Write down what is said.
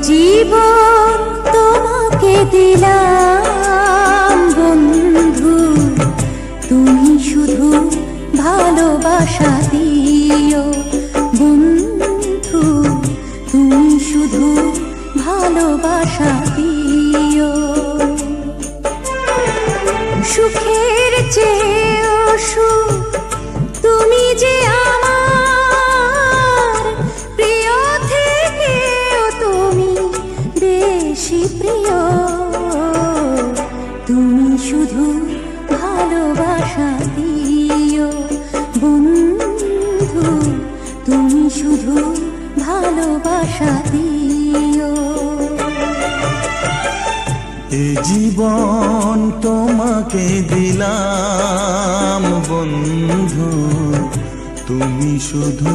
জীবন তোমাকে দিলাম বন্ধু, তুমি শুধু ভালোবাসা দিও বন্ধু, তুমি শুধু ভালোবাসা দিও। সুখের চেয়েও সুখ তুমি যে আমার প্রিয় থেকেও তুমি বেশি প্রিয়, তুমি শুধু ভালোবাসা দিও বন্ধু, তুমি শুধু ভালোবাসা দিও। এ জীবন তোমাকে দিলাম বন্ধু, তুমি শুধু